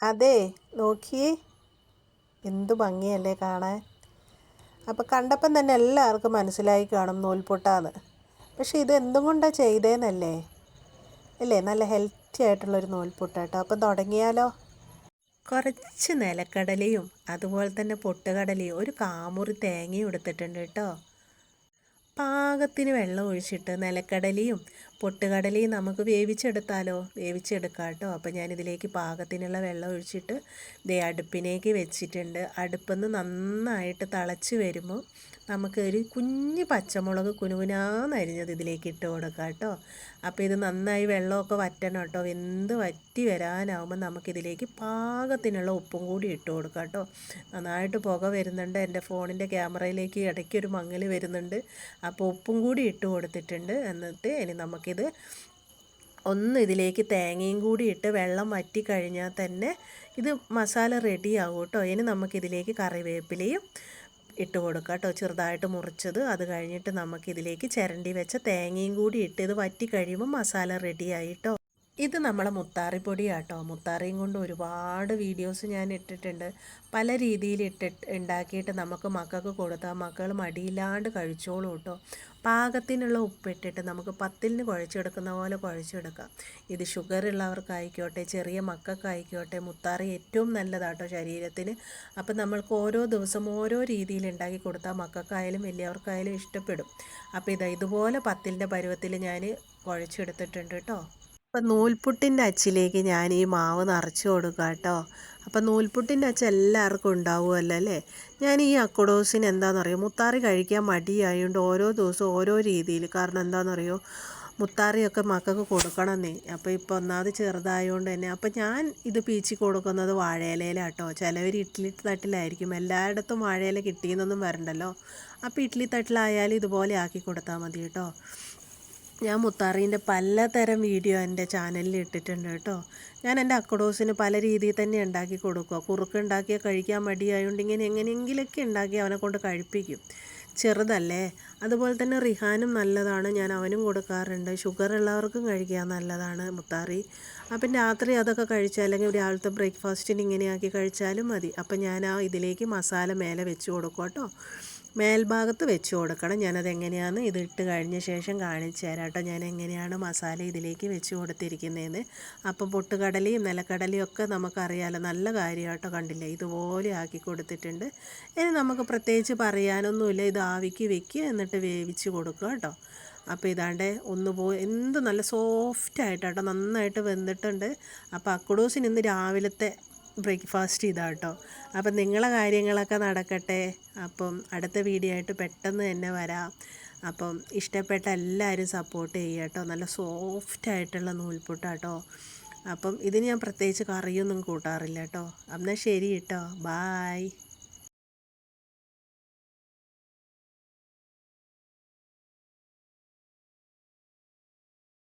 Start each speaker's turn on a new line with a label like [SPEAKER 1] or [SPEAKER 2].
[SPEAKER 1] അതെ, നോക്കിയേ, എന്തു ഭംഗിയല്ലേ കാണാൻ. അപ്പോൾ കണ്ടപ്പം തന്നെ എല്ലാവർക്കും മനസ്സിലായി കാണും നൂൽപുട്ടാന്ന്. പക്ഷേ ഇത് എന്തും കൊണ്ടാണ് ചെയ്തേന്നല്ലേ? അല്ലേ, നല്ല ഹെൽത്തി ആയിട്ടുള്ളൊരു നൂൽപുട്ടാട്ടോ. അപ്പം തുടങ്ങിയാലോ? കുറച്ച് നിലക്കടലയും അതുപോലെ തന്നെ പൊട്ടുകടലയും ഒരു കാമുറി തേങ്ങയും എടുത്തിട്ടുണ്ട് കേട്ടോ. പാകത്തിന് വെള്ളം ഒഴിച്ചിട്ട് നിലക്കടലയും പൊട്ടുകടലയും നമുക്ക് വേവിച്ചെടുക്കാം കേട്ടോ. അപ്പോൾ ഞാനിതിലേക്ക് പാകത്തിനുള്ള വെള്ളം ഒഴിച്ചിട്ട് അടുപ്പിലേക്ക് വെച്ചിട്ടുണ്ട്. അടുപ്പിൽ നന്നായിട്ട് തിളച്ച് വരുമ്പോൾ നമുക്ക് ഒരു കുഞ്ഞ് പച്ചമുളക് കുനുകുനാന്നരിഞ്ഞത് ഇതിലേക്ക് ഇട്ട് കൊടുക്കാം കേട്ടോ. അപ്പോൾ ഇത് നന്നായി വെള്ളമൊക്കെ വറ്റണം കേട്ടോ. വെന്ത് വറ്റി വരാനാവുമ്പോൾ നമുക്കിതിലേക്ക് പാകത്തിനുള്ള ഉപ്പും കൂടി ഇട്ട് കൊടുക്കാം കേട്ടോ. നന്നായിട്ട് പുക വരുന്നുണ്ട്. എൻ്റെ ഫോണിൻ്റെ ക്യാമറയിലേക്ക് ഇടയ്ക്കൊരു മങ്ങൽ വരുന്നുണ്ട്. അപ്പോൾ ഉപ്പും കൂടി ഇട്ട് കൊടുത്തിട്ടുണ്ട്. എന്നിട്ട് ഇനി നമുക്കിത് ഇതിലേക്ക് തേങ്ങയും കൂടി ഇട്ട് വെള്ളം വറ്റി കഴിഞ്ഞാൽ തന്നെ ഇത് മസാല റെഡിയാകും കേട്ടോ. ഇനി നമുക്കിതിലേക്ക് കറിവേപ്പിലയും ഇട്ട് കൊടുക്കുക കേട്ടോ, ചെറുതായിട്ട് മുറിച്ചത്. അത് കഴിഞ്ഞിട്ട് നമുക്കിതിലേക്ക് ചിരണ്ടി വെച്ച തേങ്ങയും കൂടി ഇട്ട് ഇത് വറ്റി കഴിയുമ്പോൾ മസാല റെഡിയായി കേട്ടോ. ഇത് നമ്മളെ മുത്താറിപ്പൊടിയാട്ടോ. മുത്താറിയും കൊണ്ട് ഒരുപാട് വീഡിയോസ് ഞാൻ ഇട്ടിട്ടുണ്ട്. പല രീതിയിൽ ഉണ്ടാക്കിയിട്ട് നമുക്ക് മക്കൾക്ക് കൊടുത്താൽ മക്കൾ മടിയില്ലാണ്ട് കഴിച്ചോളൂ കേട്ടോ. പാകത്തിനുള്ള ഉപ്പിട്ടിട്ട് നമുക്ക് പത്തിലിന് കുഴച്ചെടുക്കുന്ന പോലെ കുഴച്ചെടുക്കാം. ഇത് ഷുഗർ ഉള്ളവർക്കായിക്കോട്ടെ, ചെറിയ മക്കൾക്കായിക്കോട്ടെ, മുത്താറി ഏറ്റവും നല്ലതാട്ടോ ശരീരത്തിന്. അപ്പം നമ്മൾക്ക് ഓരോ ദിവസം ഓരോ രീതിയിൽ ഉണ്ടാക്കി കൊടുത്താൽ മക്കൾക്കായാലും വലിയവർക്കായാലും ഇഷ്ടപ്പെടും. അപ്പോൾ ഇതുപോലെ പത്തിലിൻ്റെ പരുവത്തിൽ ഞാൻ കുഴച്ചെടുത്തിട്ടുണ്ട് കേട്ടോ. അപ്പം നൂൽപുട്ടിൻ്റെ അച്ചിലേക്ക് ഞാൻ ഈ മാവ് നിറച്ച് കൊടുക്കുക കേട്ടോ. അപ്പം നൂൽപുട്ടിൻ്റെ അച്ച് എല്ലാവർക്കും ഉണ്ടാവുമല്ലോ അല്ലേ. ഞാൻ ഈ അക്കുഡോസിന് എന്താണെന്നറിയോ, മുത്താറി കഴിക്കാൻ മടിയായതുകൊണ്ട് ഓരോ ദിവസവും ഓരോ രീതിയിൽ. കാരണം എന്താണെന്നറിയോ, മുത്താറിയൊക്കെ മക്കൾക്ക് കൊടുക്കണമെന്നേ. അപ്പോൾ ഇപ്പോൾ ഒന്നാമത് ചെറുതായതുകൊണ്ട് തന്നെ. അപ്പം ഞാൻ ഇത് പീച്ചി കൊടുക്കുന്നത് വാഴയിലയിലാട്ടോ. ചിലവർ ഇഡ്ഡലി തട്ടിലായിരിക്കും. എല്ലായിടത്തും വാഴയില കിട്ടിയെന്നൊന്നും വരണ്ടല്ലോ. അപ്പോൾ ഇഡ്ഡലി തട്ടിലായാലും ഇതുപോലെ ആക്കി കൊടുത്താൽ മതി കേട്ടോ. ഞാൻ മുത്താറീൻ്റെ പലതരം വീഡിയോ എൻ്റെ ചാനലിൽ ഇട്ടിട്ടുണ്ട് കേട്ടോ. ഞാൻ എൻ്റെ അക്കഡോസിന് പല രീതിയിൽ തന്നെ ഉണ്ടാക്കി കൊടുക്കുക. കുറുക്ക് ഉണ്ടാക്കിയാൽ കഴിക്കാൻ മടിയായതുകൊണ്ട് ഇങ്ങനെ എങ്ങനെയെങ്കിലൊക്കെ ഉണ്ടാക്കി അവനെ കൊണ്ട് കഴിപ്പിക്കും. ചെറുതല്ലേ. അതുപോലെ തന്നെ റിഹാനും നല്ലതാണ്, ഞാൻ അവനും കൊടുക്കാറുണ്ട്. ഷുഗർ ഉള്ളവർക്കും കഴിക്കാൻ നല്ലതാണ് മുത്താറി. അപ്പം രാത്രി അതൊക്കെ കഴിച്ചാൽ, അല്ലെങ്കിൽ രാവിലത്തെ ബ്രേക്ക്ഫാസ്റ്റിന് ഇങ്ങനെയാക്കി കഴിച്ചാലും മതി. അപ്പം ഞാൻ ഇതിലേക്ക് മസാല മേലെ വെച്ച് കൊടുക്കും കേട്ടോ. മേൽഭാഗത്ത് വെച്ച് കൊടുക്കണം. ഞാനത് എങ്ങനെയാണെന്ന് ഇതിട്ട് കഴിഞ്ഞ ശേഷം കാണിച്ചു തരാം കേട്ടോ, ഞാൻ എങ്ങനെയാണ് മസാല ഇതിലേക്ക് വെച്ച് കൊടുത്തിരിക്കുന്നതെന്ന്. അപ്പം പൊട്ടുകടലയും നിലക്കടലയും ഒക്കെ നമുക്കറിയാമല്ലോ, നല്ല കാര്യം കേട്ടോ. കണ്ടില്ലേ, ഇതുപോലെ ആക്കി കൊടുത്തിട്ടുണ്ട്. ഇനി നമുക്ക് പ്രത്യേകിച്ച് പറയാനൊന്നുമില്ല. ഇത് ആവിക്ക് വെക്കുക, എന്നിട്ട് വേവിച്ച് കൊടുക്കുക കേട്ടോ. അപ്പോൾ ഇതാണ്ട് എന്ത് നല്ല സോഫ്റ്റായിട്ടോ, നന്നായിട്ട് വെന്തിട്ടുണ്ട്. അപ്പോൾ അക്കുഡോസിന് ഇന്ന് രാവിലത്തെ ബ്രേക്ക്ഫാസ്റ്റ് ഇതാട്ടോ. അപ്പം നിങ്ങളെ കാര്യങ്ങളൊക്കെ നടക്കട്ടെ. അപ്പം അടുത്ത വീഡിയോ ആയിട്ട് പെട്ടെന്ന് തന്നെ വരാം. അപ്പം ഇഷ്ടപ്പെട്ട എല്ലാവരും സപ്പോർട്ട് ചെയ്യുക കേട്ടോ. നല്ല സോഫ്റ്റായിട്ടുള്ള നൂൽപുട്ടാട്ടോ. അപ്പം ഇതിന് ഞാൻ പ്രത്യേകിച്ച് കറിയൊന്നും കൂട്ടാറില്ല കേട്ടോ. എന്നാൽ ശരി കേട്ടോ, ബായ്.